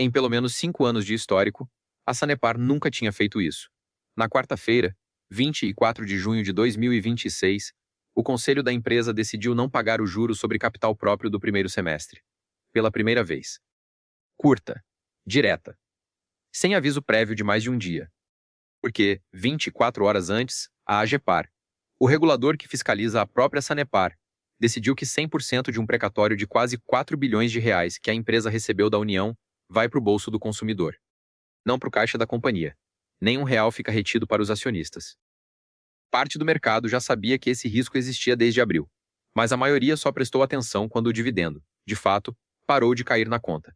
Em pelo menos 5 anos de histórico, a Sanepar nunca tinha feito isso. Na quarta-feira, 24 de junho de 2026, o conselho da empresa decidiu não pagar o juro sobre capital próprio do primeiro semestre. Pela primeira vez. Curta. Direta. Sem aviso prévio de mais de um dia. Porque, 24 horas antes, a AGEPAR, o regulador que fiscaliza a própria Sanepar, decidiu que 100% de um precatório de quase 4 bilhões de reais que a empresa recebeu da União vai para o bolso do consumidor. Não para o caixa da companhia. Nem R$ 1 fica retido para os acionistas. Parte do mercado já sabia que esse risco existia desde abril, mas a maioria só prestou atenção quando o dividendo, de fato, parou de cair na conta.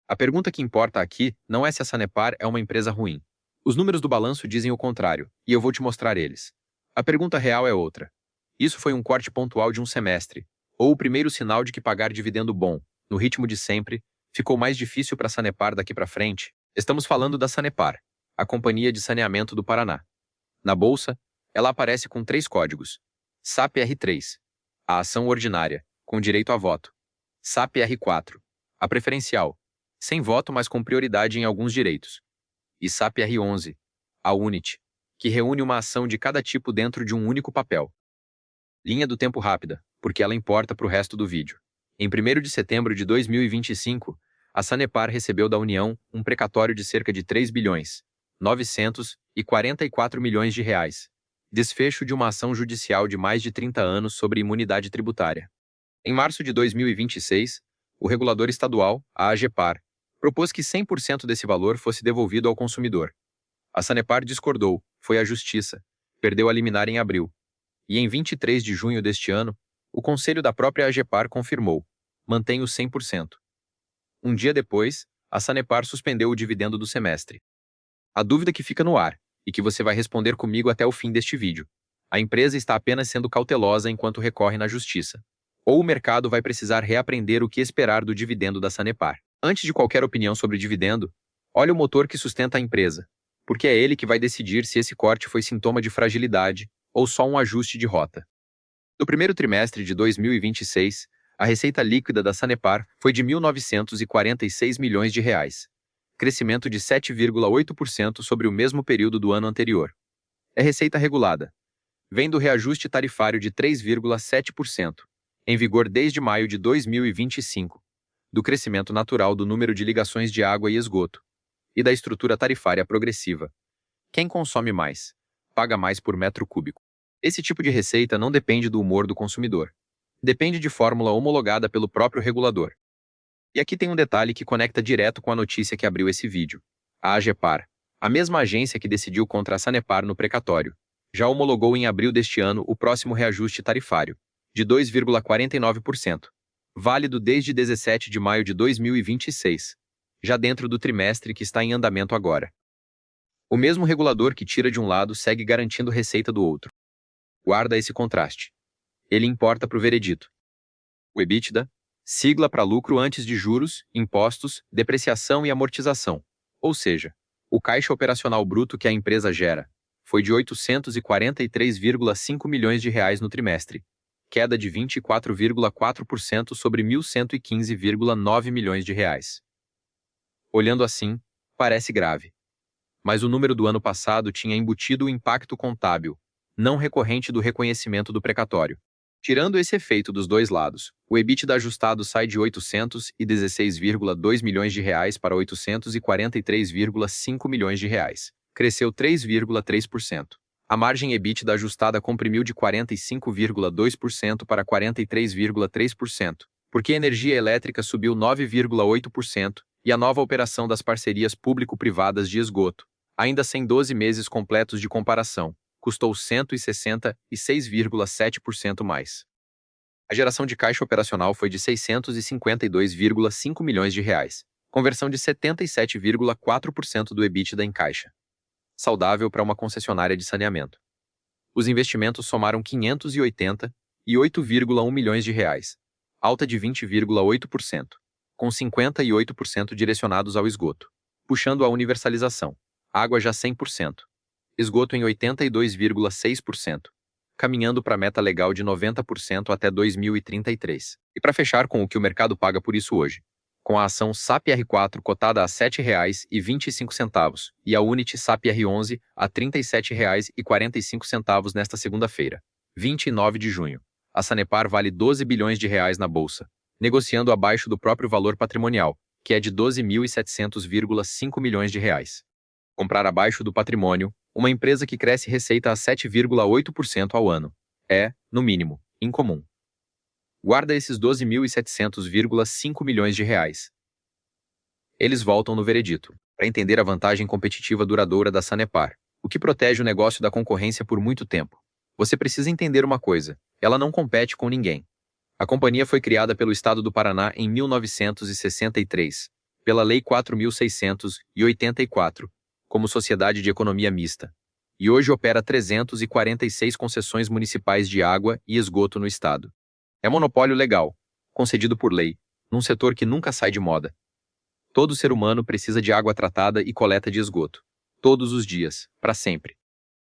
A pergunta que importa aqui não é se a Sanepar é uma empresa ruim. Os números do balanço dizem o contrário, e eu vou te mostrar eles. A pergunta real é outra. Isso foi um corte pontual de um semestre, ou o primeiro sinal de que pagar dividendo bom, no ritmo de sempre, ficou mais difícil para a Sanepar daqui para frente? Estamos falando da Sanepar, a Companhia de Saneamento do Paraná. Na bolsa, ela aparece com 3 códigos. SAP-R3, a ação ordinária, com direito a voto. SAP-R4, a preferencial, sem voto mas com prioridade em alguns direitos. E SAP-R11, a Unity, que reúne uma ação de cada tipo dentro de um único papel. Linha do tempo rápida, porque ela importa para o resto do vídeo. Em 1º de setembro de 2025, a Sanepar recebeu da União um precatório de cerca de 3 bilhões, 944 milhões de reais, desfecho de uma ação judicial de mais de 30 anos sobre imunidade tributária. Em março de 2026, o regulador estadual, a AGEPAR, propôs que 100% desse valor fosse devolvido ao consumidor. A Sanepar discordou, foi à justiça, perdeu a liminar em abril. E em 23 de junho deste ano, o conselho da própria AGEPAR confirmou, mantém os 100%. Um dia depois, a Sanepar suspendeu o dividendo do semestre. A dúvida que fica no ar, e que você vai responder comigo até o fim deste vídeo. A empresa está apenas sendo cautelosa enquanto recorre na justiça. Ou o mercado vai precisar reaprender o que esperar do dividendo da Sanepar. Antes de qualquer opinião sobre dividendo, olhe o motor que sustenta a empresa, porque é ele que vai decidir se esse corte foi sintoma de fragilidade ou só um ajuste de rota. No primeiro trimestre de 2026, a receita líquida da Sanepar foi de R$ 1.946 milhões de reais, crescimento de 7,8% sobre o mesmo período do ano anterior. É receita regulada. Vem do reajuste tarifário de 3,7%, em vigor desde maio de 2025, do crescimento natural do número de ligações de água e esgoto, e da estrutura tarifária progressiva. Quem consome mais, paga mais por metro cúbico. Esse tipo de receita não depende do humor do consumidor. Depende de fórmula homologada pelo próprio regulador. E aqui tem um detalhe que conecta direto com a notícia que abriu esse vídeo. A AGEPAR, a mesma agência que decidiu contra a Sanepar no precatório, já homologou em abril deste ano o próximo reajuste tarifário, de 2,49%, válido desde 17 de maio de 2026, já dentro do trimestre que está em andamento agora. O mesmo regulador que tira de um lado segue garantindo receita do outro. Guarda esse contraste. Ele importa para o veredito. O EBITDA, sigla para lucro antes de juros, impostos, depreciação e amortização, ou seja, o caixa operacional bruto que a empresa gera, foi de 843,5 milhões de reais no trimestre, queda de 24,4% sobre 1.115,9 milhões de reais. Olhando assim, parece grave. Mas o número do ano passado tinha embutido o impacto contábil, não recorrente do reconhecimento do precatório. Tirando esse efeito dos dois lados, o EBITDA ajustado sai de 816,2 milhões de reais para 843,5 milhões de reais. Cresceu 3,3%. A margem EBITDA ajustada comprimiu de 45,2% para 43,3%, porque a energia elétrica subiu 9,8% e a nova operação das parcerias público-privadas de esgoto, ainda sem 12 meses completos de comparação, custou 166,7% mais. A geração de caixa operacional foi de 652,5 milhões de reais, conversão de 77,4% do EBITDA em caixa. Saudável para uma concessionária de saneamento. Os investimentos somaram 588,1 milhões de reais, alta de 20,8%, com 58% direcionados ao esgoto, puxando a universalização, água já 100%, esgoto em 82,6%, caminhando para a meta legal de 90% até 2033. E para fechar com o que o mercado paga por isso hoje, com a ação SAP R4 cotada a R$ 7,25 e a Unity SAP R11 a R$ 37,45 nesta segunda-feira, 29 de junho. A Sanepar vale 12 bilhões de reais na bolsa, negociando abaixo do próprio valor patrimonial, que é de 12.700,5 milhões de reais. Comprar abaixo do patrimônio, uma empresa que cresce receita a 7,8% ao ano, é, no mínimo, incomum. Guarda esses 12.700,5 milhões de reais. Eles voltam no veredito, para entender a vantagem competitiva duradoura da Sanepar, o que protege o negócio da concorrência por muito tempo. Você precisa entender uma coisa, ela não compete com ninguém. A companhia foi criada pelo Estado do Paraná em 1963, pela Lei 4.684, como sociedade de economia mista, e hoje opera 346 concessões municipais de água e esgoto no estado. É monopólio legal, concedido por lei, num setor que nunca sai de moda. Todo ser humano precisa de água tratada e coleta de esgoto, todos os dias, para sempre.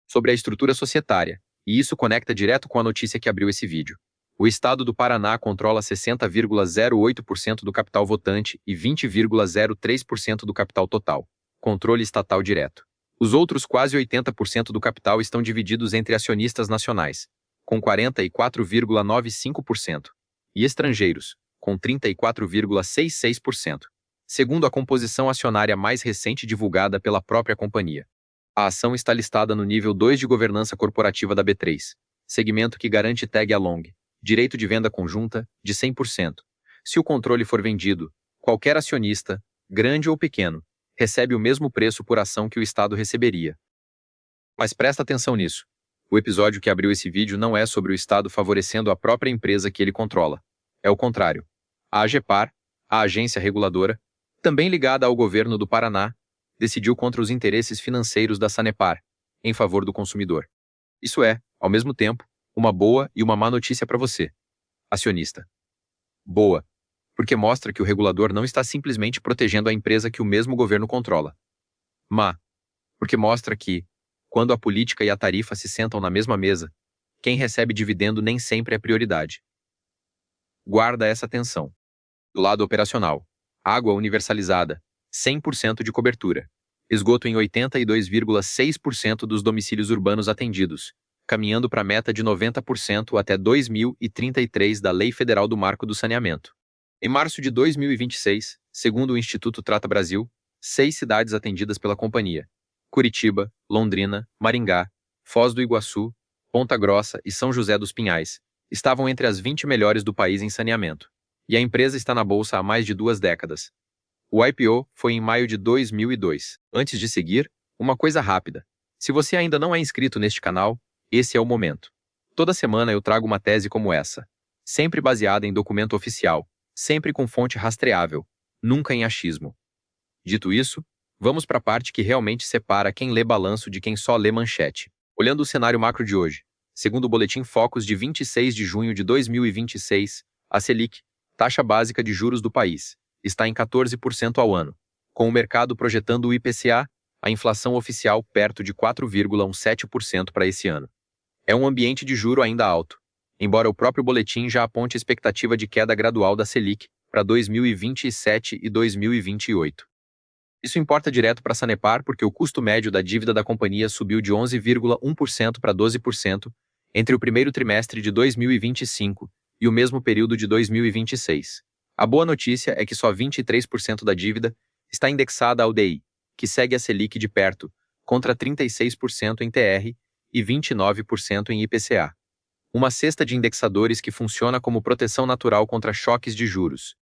Sobre a estrutura societária, e isso conecta direto com a notícia que abriu esse vídeo. O Estado do Paraná controla 60,08% do capital votante e 20,03% do capital total. Controle estatal direto. Os outros quase 80% do capital estão divididos entre acionistas nacionais, com 44,95%, e estrangeiros, com 34,66%, segundo a composição acionária mais recente divulgada pela própria companhia. A ação está listada no nível 2 de governança corporativa da B3, segmento que garante tag-along, direito de venda conjunta, de 100%. Se o controle for vendido, qualquer acionista, grande ou pequeno, recebe o mesmo preço por ação que o Estado receberia. Mas presta atenção nisso. O episódio que abriu esse vídeo não é sobre o Estado favorecendo a própria empresa que ele controla. É o contrário. A AGEPAR, a agência reguladora, também ligada ao governo do Paraná, decidiu contra os interesses financeiros da Sanepar, em favor do consumidor. Isso é, ao mesmo tempo, uma boa e uma má notícia para você, acionista. Boa, porque mostra que o regulador não está simplesmente protegendo a empresa que o mesmo governo controla. Má, porque mostra que, quando a política e a tarifa se sentam na mesma mesa, quem recebe dividendo nem sempre é prioridade. Guarda essa atenção. Do lado operacional, água universalizada, 100% de cobertura. Esgoto em 82,6% dos domicílios urbanos atendidos, caminhando para a meta de 90% até 2033 da Lei Federal do Marco do Saneamento. Em março de 2026, segundo o Instituto Trata Brasil, 6 cidades atendidas pela companhia: Curitiba, Londrina, Maringá, Foz do Iguaçu, Ponta Grossa e São José dos Pinhais, estavam entre as 20 melhores do país em saneamento. E a empresa está na bolsa há mais de 2 décadas. O IPO foi em maio de 2002. Antes de seguir, uma coisa rápida. Se você ainda não é inscrito neste canal, esse é o momento. Toda semana eu trago uma tese como essa, sempre baseada em documento oficial, sempre com fonte rastreável, nunca em achismo. Dito isso, vamos para a parte que realmente separa quem lê balanço de quem só lê manchete. Olhando o cenário macro de hoje, segundo o Boletim Focus de 26 de junho de 2026, a Selic, taxa básica de juros do país, está em 14% ao ano, com o mercado projetando o IPCA, a inflação oficial perto de 4,17% para esse ano. É um ambiente de juro ainda alto, embora o próprio boletim já aponte expectativa de queda gradual da Selic para 2027 e 2028. Isso importa direto para a Sanepar porque o custo médio da dívida da companhia subiu de 11,1% para 12% entre o primeiro trimestre de 2025 e o mesmo período de 2026. A boa notícia é que só 23% da dívida está indexada ao DI, que segue a Selic de perto, contra 36% em TR e 29% em IPCA. Uma cesta de indexadores que funciona como proteção natural contra choques de juros.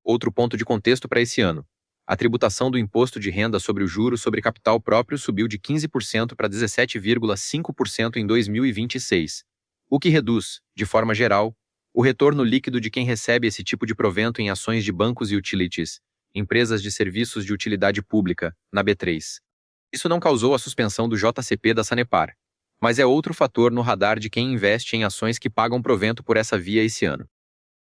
Outro ponto de contexto para esse ano. A tributação do imposto de renda sobre o juro sobre capital próprio subiu de 15% para 17,5% em 2026, o que reduz, de forma geral, o retorno líquido de quem recebe esse tipo de provento em ações de bancos e utilities, empresas de serviços de utilidade pública, na B3. Isso não causou a suspensão do JCP da Sanepar, mas é outro fator no radar de quem investe em ações que pagam provento por essa via esse ano.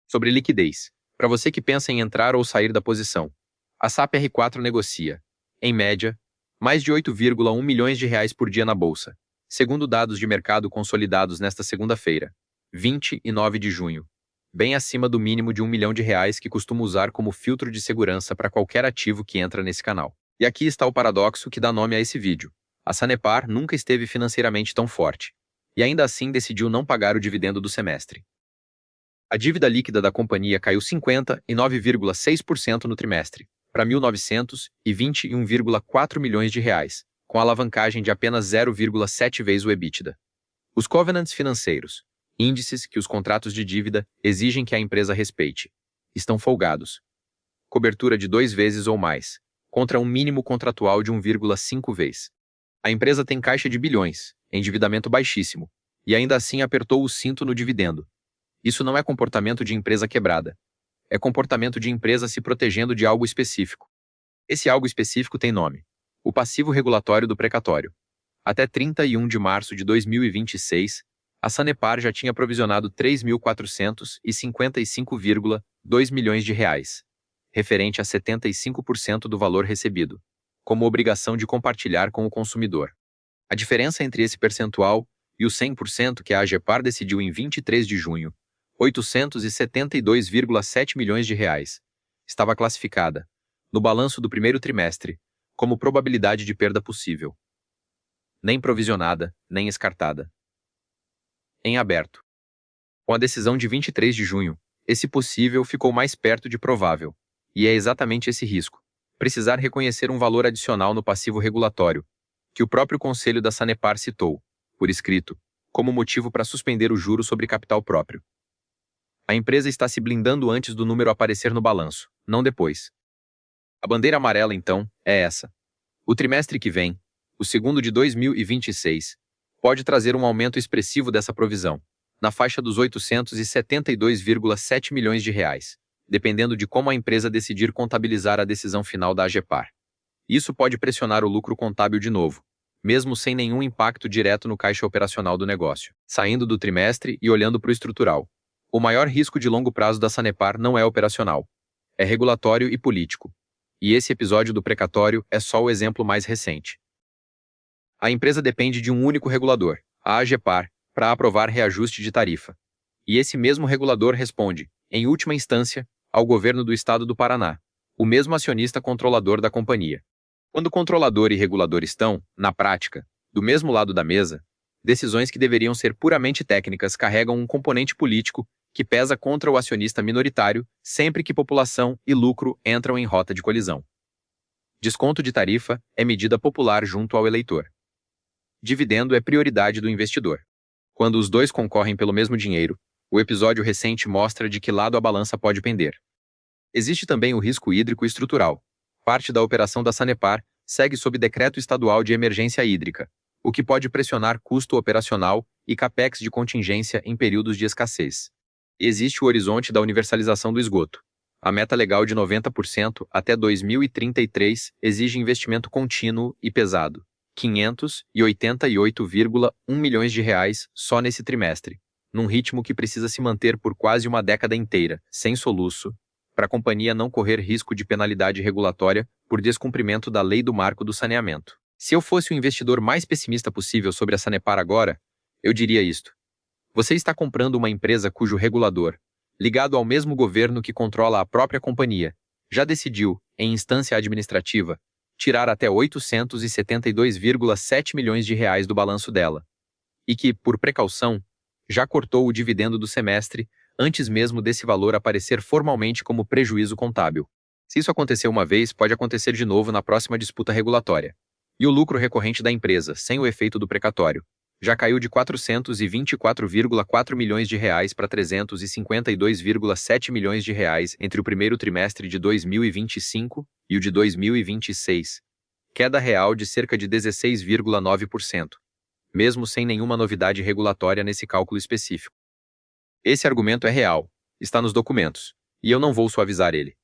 Sobre liquidez, para você que pensa em entrar ou sair da posição, a SAP R4 negocia, em média, mais de 8,1 milhões de reais por dia na bolsa, segundo dados de mercado consolidados nesta segunda-feira, 29 de junho. bem acima do mínimo de R$ 1 milhão que costumo usar como filtro de segurança para qualquer ativo que entra nesse canal. E aqui está o paradoxo que dá nome a esse vídeo. A Sanepar nunca esteve financeiramente tão forte, e ainda assim decidiu não pagar o dividendo do semestre. A dívida líquida da companhia caiu 59,6% no trimestre, para R$ 1.921,4 milhões, com alavancagem de apenas 0,7 vezes o EBITDA. Os covenants financeiros, índices que os contratos de dívida exigem que a empresa respeite, estão folgados. Cobertura de 2 vezes ou mais, contra um mínimo contratual de 1,5 vezes. A empresa tem caixa de bilhões, endividamento baixíssimo, e ainda assim apertou o cinto no dividendo. Isso não é comportamento de empresa quebrada. É comportamento de empresa se protegendo de algo específico. Esse algo específico tem nome: o passivo regulatório do precatório. Até 31 de março de 2026, a Sanepar já tinha provisionado R$ 3.455,2 milhões, referente a 75% do valor recebido, como obrigação de compartilhar com o consumidor. A diferença entre esse percentual e o 100% que a AGEPAR decidiu em 23 de junho, R$ 872,7 milhões, estava classificada, no balanço do primeiro trimestre, como probabilidade de perda possível. Nem provisionada, nem descartada. Em aberto. Com a decisão de 23 de junho, esse possível ficou mais perto de provável, e é exatamente esse risco: precisar reconhecer um valor adicional no passivo regulatório, que o próprio Conselho da Sanepar citou, por escrito, como motivo para suspender o juro sobre capital próprio. A empresa está se blindando antes do número aparecer no balanço, não depois. A bandeira amarela, então, é essa. O trimestre que vem, o segundo de 2026, pode trazer um aumento expressivo dessa provisão, na faixa dos R$ 872,7 milhões, dependendo de como a empresa decidir contabilizar a decisão final da AGEPAR. Isso pode pressionar o lucro contábil de novo, mesmo sem nenhum impacto direto no caixa operacional do negócio. Saindo do trimestre e olhando para o estrutural. O maior risco de longo prazo da Sanepar não é operacional, é regulatório e político. E esse episódio do precatório é só o exemplo mais recente. A empresa depende de um único regulador, a AGEPAR, para aprovar reajuste de tarifa. E esse mesmo regulador responde, em última instância, ao governo do estado do Paraná, o mesmo acionista controlador da companhia. Quando controlador e regulador estão, na prática, do mesmo lado da mesa, decisões que deveriam ser puramente técnicas carregam um componente político que pesa contra o acionista minoritário sempre que população e lucro entram em rota de colisão. Desconto de tarifa é medida popular junto ao eleitor. Dividendo é prioridade do investidor. Quando os dois concorrem pelo mesmo dinheiro, o episódio recente mostra de que lado a balança pode pender. Existe também o risco hídrico estrutural. Parte da operação da Sanepar segue sob decreto estadual de emergência hídrica, o que pode pressionar custo operacional e capex de contingência em períodos de escassez. Existe o horizonte da universalização do esgoto. A meta legal de 90% até 2033 exige investimento contínuo e pesado, R$ 588,1 milhões só nesse trimestre, num ritmo que precisa se manter por quase uma década inteira, sem soluço, para a companhia não correr risco de penalidade regulatória por descumprimento da lei do marco do saneamento. Se eu fosse o investidor mais pessimista possível sobre a Sanepar agora, eu diria isto: você está comprando uma empresa cujo regulador, ligado ao mesmo governo que controla a própria companhia, já decidiu, em instância administrativa, tirar até R$ 872,7 milhões do balanço dela, e que, por precaução, já cortou o dividendo do semestre antes mesmo desse valor aparecer formalmente como prejuízo contábil. Se isso aconteceu uma vez, pode acontecer de novo na próxima disputa regulatória. E o lucro recorrente da empresa, sem o efeito do precatório, já caiu de R$ 424,4 milhões para R$ 352,7 milhões entre o primeiro trimestre de 2025 e o de 2026, queda real de cerca de 16,9%, mesmo sem nenhuma novidade regulatória nesse cálculo específico. Esse argumento é real, está nos documentos, e eu não vou suavizar ele.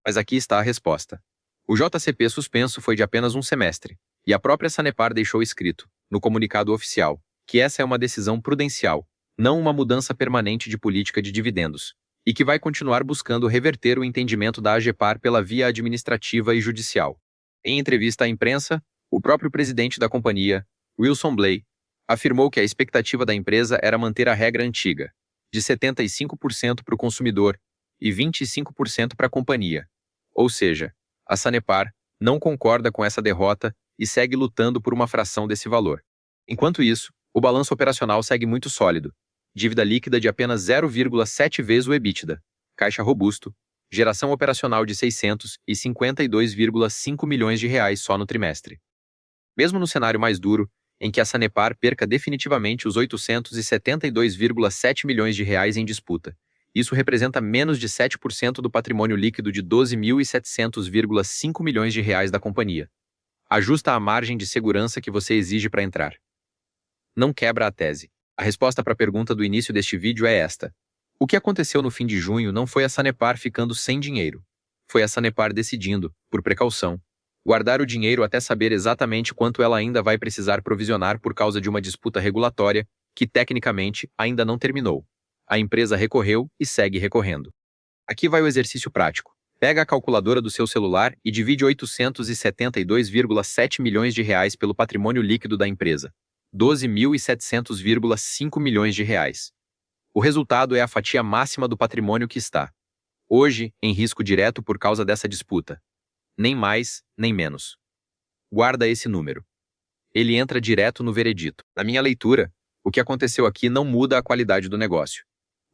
Mas aqui está a resposta. O JCP suspenso foi de apenas um semestre, e a própria Sanepar deixou escrito, no comunicado oficial, que essa é uma decisão prudencial, não uma mudança permanente de política de dividendos, e que vai continuar buscando reverter o entendimento da AGEPAR pela via administrativa e judicial. Em entrevista à imprensa, o próprio presidente da companhia, Wilson Blay, afirmou que a expectativa da empresa era manter a regra antiga, de 75% para o consumidor e 25% para a companhia. Ou seja, a Sanepar não concorda com essa derrota e segue lutando por uma fração desse valor. Enquanto isso, o balanço operacional segue muito sólido. Dívida líquida de apenas 0,7 vezes o EBITDA, caixa robusto, geração operacional de 652,5 milhões de reais só no trimestre. Mesmo no cenário mais duro, em que a Sanepar perca definitivamente os 872,7 milhões de reais em disputa, isso representa menos de 7% do patrimônio líquido de 12.700,5 milhões de reais da companhia. Ajusta a margem de segurança que você exige para entrar. Não quebra a tese. A resposta para a pergunta do início deste vídeo é esta. O que aconteceu no fim de junho não foi a Sanepar ficando sem dinheiro. Foi a Sanepar decidindo, por precaução, guardar o dinheiro até saber exatamente quanto ela ainda vai precisar provisionar por causa de uma disputa regulatória que, tecnicamente, ainda não terminou. A empresa recorreu e segue recorrendo. Aqui vai o exercício prático. Pega a calculadora do seu celular e divide 872,7 milhões de reais pelo patrimônio líquido da empresa. 12.700,5 milhões de reais. O resultado é a fatia máxima do patrimônio que está, hoje, em risco direto por causa dessa disputa. Nem mais, nem menos. Guarda esse número. Ele entra direto no veredito. Na minha leitura, o que aconteceu aqui não muda a qualidade do negócio.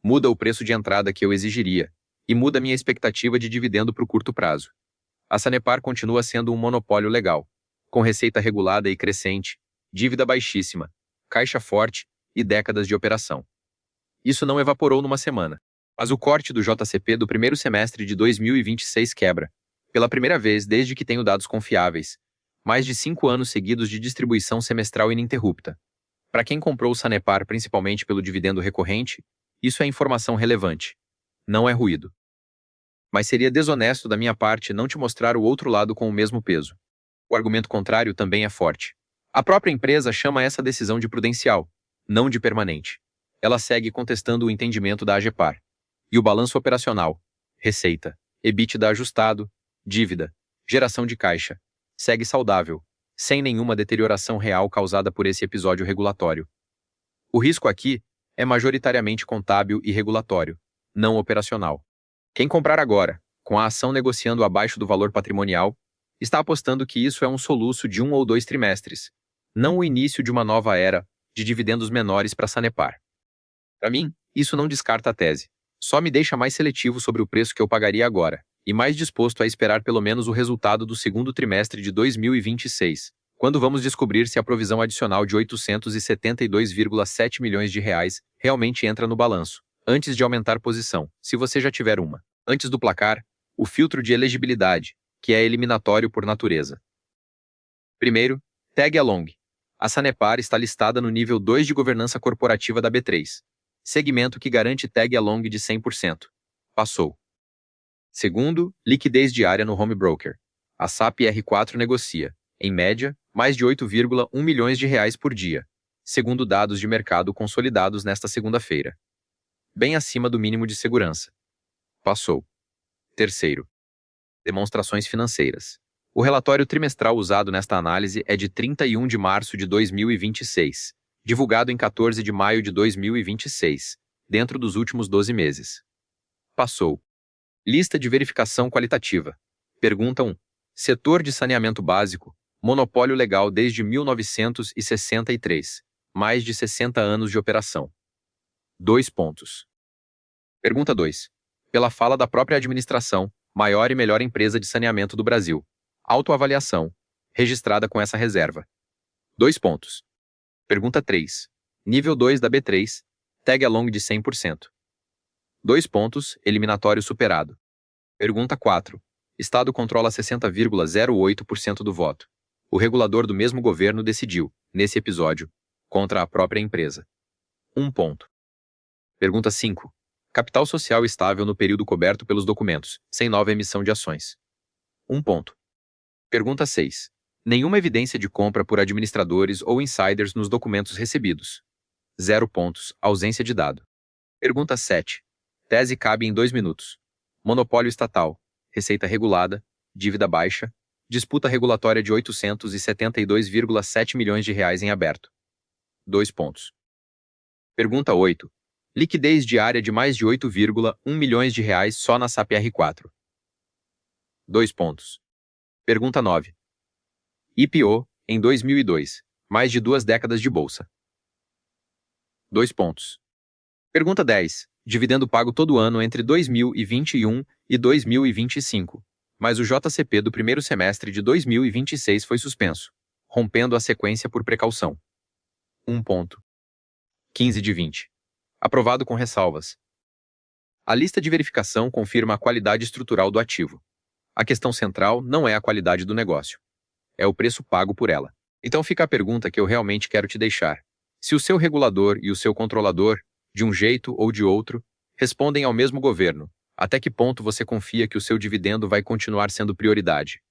Muda o preço de entrada que eu exigiria, e muda minha expectativa de dividendo para o curto prazo. A Sanepar continua sendo um monopólio legal, com receita regulada e crescente, dívida baixíssima, caixa forte e décadas de operação. Isso não evaporou numa semana. Mas o corte do JCP do primeiro semestre de 2026 quebra, pela primeira vez desde que tenho dados confiáveis, mais de 5 anos seguidos de distribuição semestral ininterrupta. Para quem comprou o Sanepar principalmente pelo dividendo recorrente, isso é informação relevante. Não é ruído. Mas seria desonesto da minha parte não te mostrar o outro lado com o mesmo peso. O argumento contrário também é forte. A própria empresa chama essa decisão de prudencial, não de permanente. Ela segue contestando o entendimento da AGEPAR. E o balanço operacional, receita, EBITDA ajustado, dívida, geração de caixa, segue saudável, sem nenhuma deterioração real causada por esse episódio regulatório. O risco aqui é majoritariamente contábil e regulatório, não operacional. Quem comprar agora, com a ação negociando abaixo do valor patrimonial, está apostando que isso é um soluço de 1 ou 2 trimestres, não o início de uma nova era de dividendos menores para a Sanepar. Para mim, isso não descarta a tese. Só me deixa mais seletivo sobre o preço que eu pagaria agora, e mais disposto a esperar pelo menos o resultado do segundo trimestre de 2026, quando vamos descobrir se a provisão adicional de 872,7 milhões de reais realmente entra no balanço, antes de aumentar posição, se você já tiver uma. Antes do placar, o filtro de elegibilidade, que é eliminatório por natureza. Primeiro, tag along. A Sanepar está listada no nível 2 de governança corporativa da B3. Segmento que garante tag along de 100%. Passou. Segundo, liquidez diária no home broker. A SAP R4 negocia, em média, mais de 8,1 milhões de reais por dia, segundo dados de mercado consolidados nesta segunda-feira. Bem acima do mínimo de segurança. Passou. Terceiro, demonstrações financeiras. O relatório trimestral usado nesta análise é de 31 de março de 2026, divulgado em 14 de maio de 2026, dentro dos últimos 12 meses. Passou. Lista de verificação qualitativa. Pergunta 1. Setor de saneamento básico, monopólio legal desde 1963, mais de 60 anos de operação. 2 pontos. Pergunta 2. Pela fala da própria administração, maior e melhor empresa de saneamento do Brasil. Autoavaliação, registrada com essa reserva. 2 pontos. Pergunta 3. Nível 2 da B3, tag along de 100%. 2 pontos, eliminatório superado. Pergunta 4. Estado controla 60,08% do voto. O regulador do mesmo governo decidiu, nesse episódio, contra a própria empresa. 1 ponto. Pergunta 5. Capital social estável no período coberto pelos documentos, sem nova emissão de ações. 1 ponto. Pergunta 6. Nenhuma evidência de compra por administradores ou insiders nos documentos recebidos. 0 pontos, ausência de dado. Pergunta 7. Tese cabe em 2 minutos. Monopólio estatal, receita regulada, dívida baixa, disputa regulatória de 872,7 milhões de reais em aberto. 2 pontos. Pergunta 8. Liquidez diária de mais de 8,1 milhões de reais só na SAPR4. 2 pontos. Pergunta 9. IPO, em 2002. Mais de 2 décadas de bolsa. 2 pontos. Pergunta 10. Dividendo pago todo ano entre 2021 e 2025. Mas o JCP do primeiro semestre de 2026 foi suspenso, rompendo a sequência por precaução. 1 ponto. 15 de 20. Aprovado com ressalvas. A lista de verificação confirma a qualidade estrutural do ativo. A questão central não é a qualidade do negócio. É o preço pago por ela. Então fica a pergunta que eu realmente quero te deixar. Se o seu regulador e o seu controlador, de um jeito ou de outro, respondem ao mesmo governo, até que ponto você confia que o seu dividendo vai continuar sendo prioridade?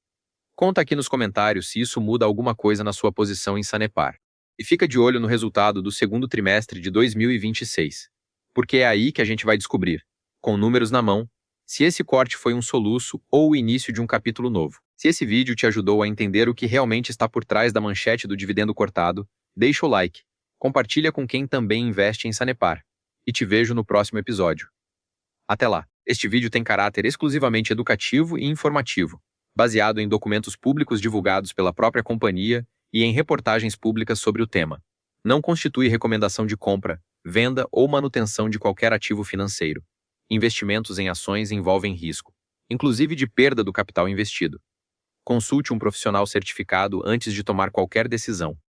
Conta aqui nos comentários se isso muda alguma coisa na sua posição em Sanepar. E fica de olho no resultado do segundo trimestre de 2026, porque é aí que a gente vai descobrir, com números na mão, se esse corte foi um soluço ou o início de um capítulo novo. Se esse vídeo te ajudou a entender o que realmente está por trás da manchete do dividendo cortado, deixa o like, compartilha com quem também investe em Sanepar, e te vejo no próximo episódio. Até lá! Este vídeo tem caráter exclusivamente educativo e informativo, baseado em documentos públicos divulgados pela própria companhia e em reportagens públicas sobre o tema. Não constitui recomendação de compra, venda ou manutenção de qualquer ativo financeiro. Investimentos em ações envolvem risco, inclusive de perda do capital investido. Consulte um profissional certificado antes de tomar qualquer decisão.